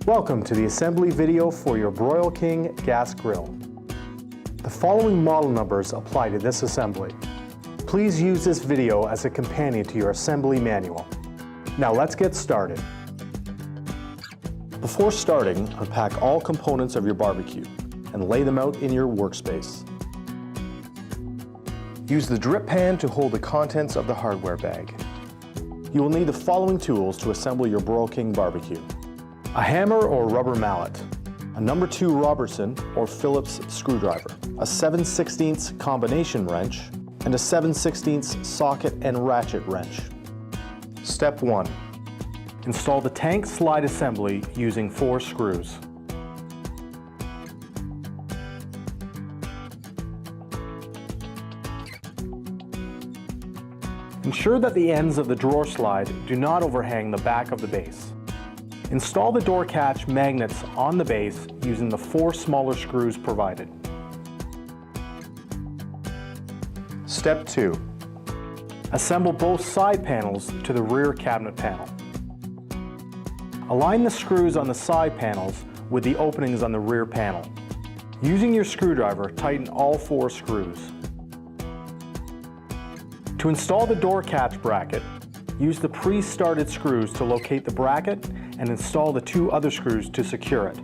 Welcome to the assembly video for your BROIL KING gas grill. The following model numbers apply to this assembly. Please use this video as a companion to your assembly manual. Now let's get started. Before starting, unpack all components of your barbecue and lay them out in your workspace. Use the drip pan to hold the contents of the hardware bag. You will need the following tools to assemble your BROIL KING barbecue: a hammer or rubber mallet, a number 2 Robertson or Phillips screwdriver, a 7/16 combination wrench, and a 7/16 socket and ratchet wrench. Step 1. Install the tank slide assembly using 4 screws. Ensure that the ends of the drawer slide do not overhang the back of the base. Install the door catch magnets on the base using the 4 smaller screws provided. Step 2. Assemble both side panels to the rear cabinet panel. Align the screws on the side panels with the openings on the rear panel. Using your screwdriver, tighten all 4 screws. To install the door catch bracket, use the pre-started screws to locate the bracket and install the 2 other screws to secure it.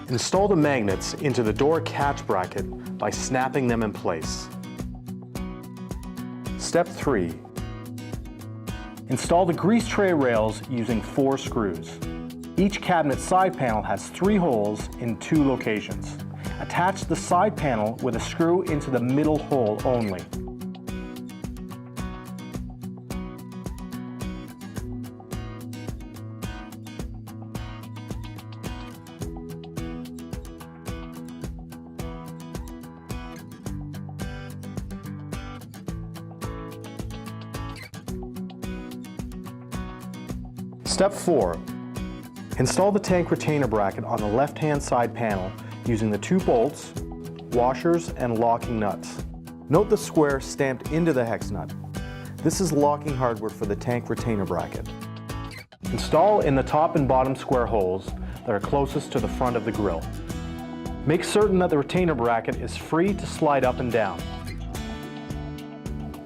Install the magnets into the door catch bracket by snapping them in place. Step 3. Install the grease tray rails using 4 screws. Each cabinet side panel has 3 holes in 2 locations. Attach the side panel with a screw into the middle hole only. Step 4. Install the tank retainer bracket on the left-hand side panel using the 2 bolts, washers, and locking nuts. Note the square stamped into the hex nut. This is locking hardware for the tank retainer bracket. Install in the top and bottom square holes that are closest to the front of the grill. Make certain that the retainer bracket is free to slide up and down.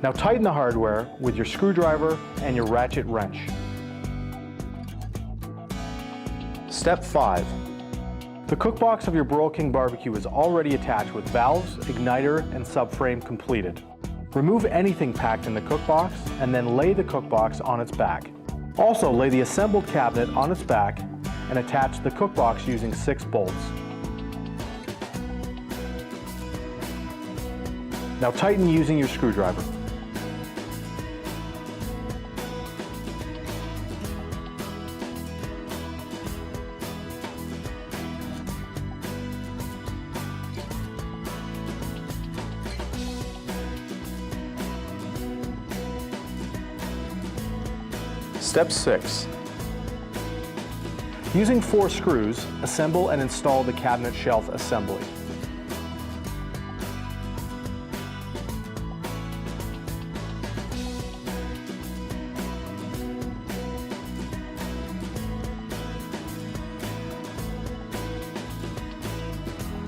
Now tighten the hardware with your screwdriver and your ratchet wrench. Step 5. The cookbox of your BROIL KING barbecue is already attached with valves, igniter, and subframe completed. Remove anything packed in the cookbox and then lay the cookbox on its back. Also lay the assembled cabinet on its back and attach the cookbox using 6 bolts. Now tighten using your screwdriver. Step 6. Using 4 screws, assemble and install the cabinet shelf assembly.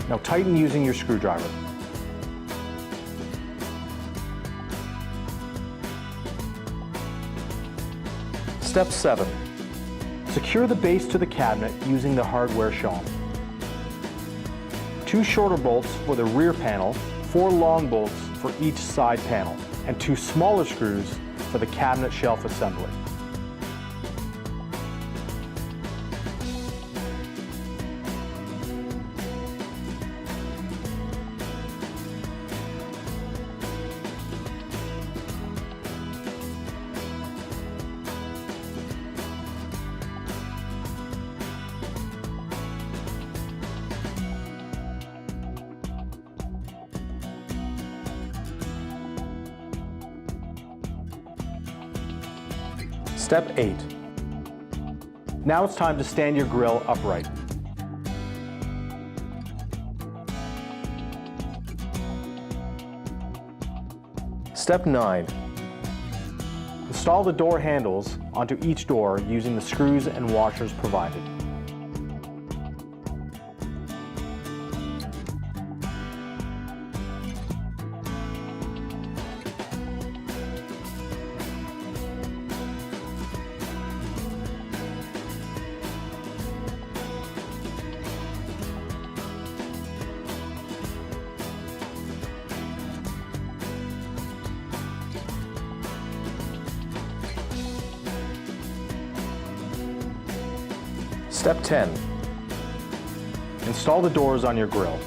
Now tighten using your screwdriver. Step 7. Secure the base to the cabinet using the hardware shown. 2 shorter bolts for the rear panel, 4 long bolts for each side panel, and 2 smaller screws for the cabinet shelf assembly. Step 8. Now it's time to stand your grill upright. Step 9. Install the door handles onto each door using the screws and washers provided. Step 10. Install the doors on your grill.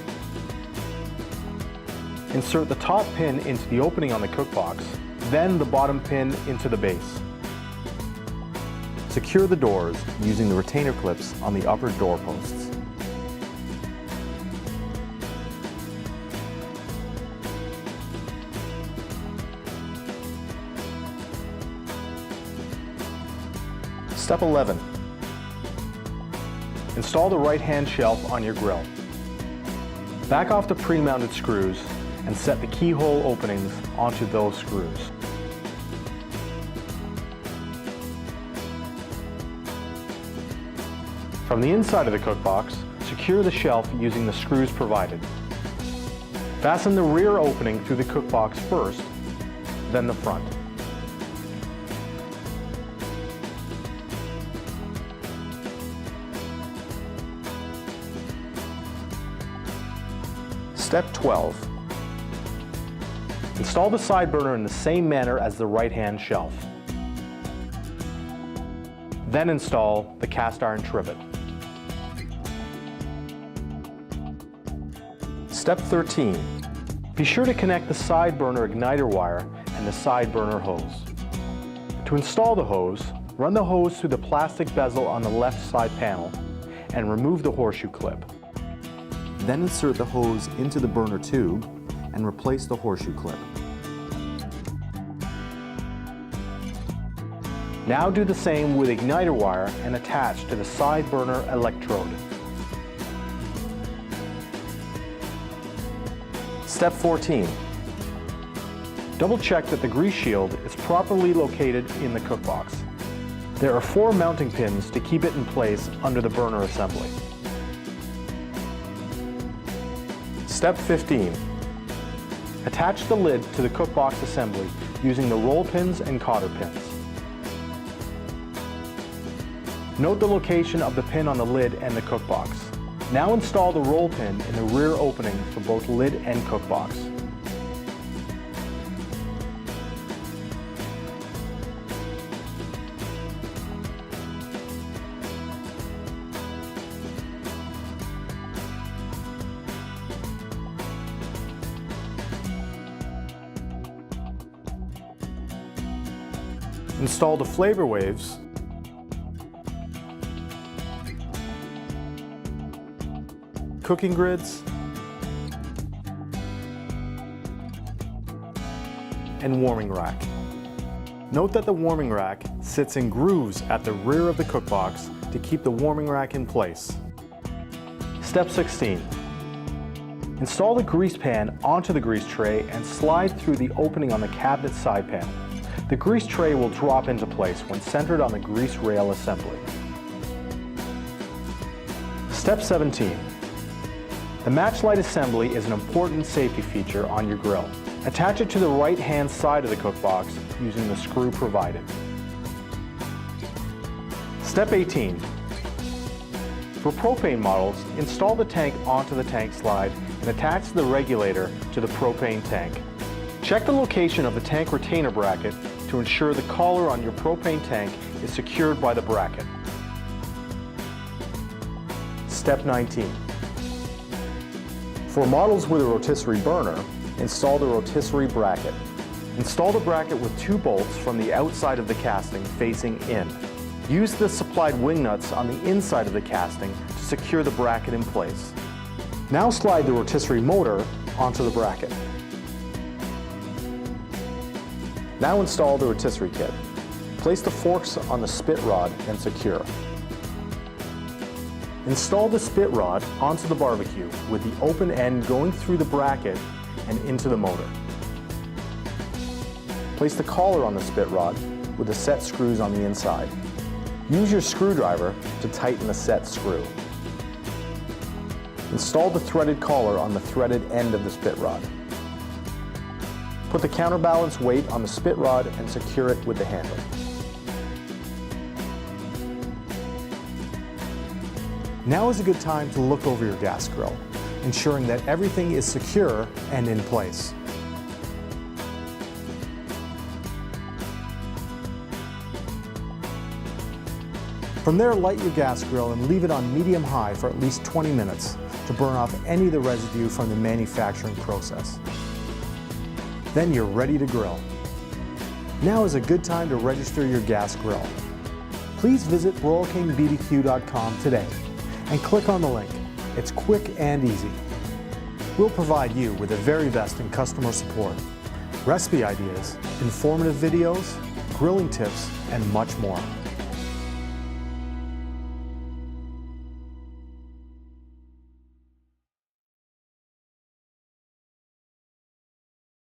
Insert the top pin into the opening on the cookbox, then the bottom pin into the base. Secure the doors using the retainer clips on the upper door posts. Step 11. Install the right-hand shelf on your grill. Back off the pre-mounted screws and set the keyhole openings onto those screws. From the inside of the cookbox, secure the shelf using the screws provided. Fasten the rear opening through the cookbox first, then the front. Step 12. Install the side burner in the same manner as the right-hand shelf. Then install the cast iron trivet. Step 13. Be sure to connect the side burner igniter wire and the side burner hose. To install the hose, run the hose through the plastic bezel on the left side panel and remove the horseshoe clip. Then insert the hose into the burner tube and replace the horseshoe clip. Now do the same with igniter wire and attach to the side burner electrode. Step 14. Double check that the grease shield is properly located in the cookbox. There are 4 mounting pins to keep it in place under the burner assembly. Step 15. Attach the lid to the cookbox assembly using the roll pins and cotter pins. Note the location of the pin on the lid and the cookbox. Now install the roll pin in the rear opening for both lid and cookbox. Install the flavor waves, cooking grids, and warming rack. Note that the warming rack sits in grooves at the rear of the cookbox to keep the warming rack in place. Step 16. Install the grease pan onto the grease tray and slide through the opening on the cabinet side panel. The grease tray will drop into place when centered on the grease rail assembly. Step 17. The match light assembly is an important safety feature on your grill. Attach it to the right-hand side of the cookbox using the screw provided. Step 18. For propane models, install the tank onto the tank slide and attach the regulator to the propane tank. Check the location of the tank retainer bracket to ensure the collar on your propane tank is secured by the bracket. Step 19. For models with a rotisserie burner, install the rotisserie bracket. Install the bracket with 2 bolts from the outside of the casting facing in. Use the supplied wing nuts on the inside of the casting to secure the bracket in place. Now slide the rotisserie motor onto the bracket. Now install the rotisserie kit. Place the forks on the spit rod and secure. Install the spit rod onto the barbecue with the open end going through the bracket and into the motor. Place the collar on the spit rod with the set screws on the inside. Use your screwdriver to tighten the set screw. Install the threaded collar on the threaded end of the spit rod. Put the counterbalance weight on the spit rod and secure it with the handle. Now is a good time to look over your gas grill, ensuring that everything is secure and in place. From there, light your gas grill and leave it on medium-high for at least 20 minutes to burn off any of the residue from the manufacturing process. Then you're ready to grill. Now is a good time to register your gas grill. Please visit BroilKingBBQ.com today and click on the link. It's quick and easy. We'll provide you with the very best in customer support, recipe ideas, informative videos, grilling tips, and much more.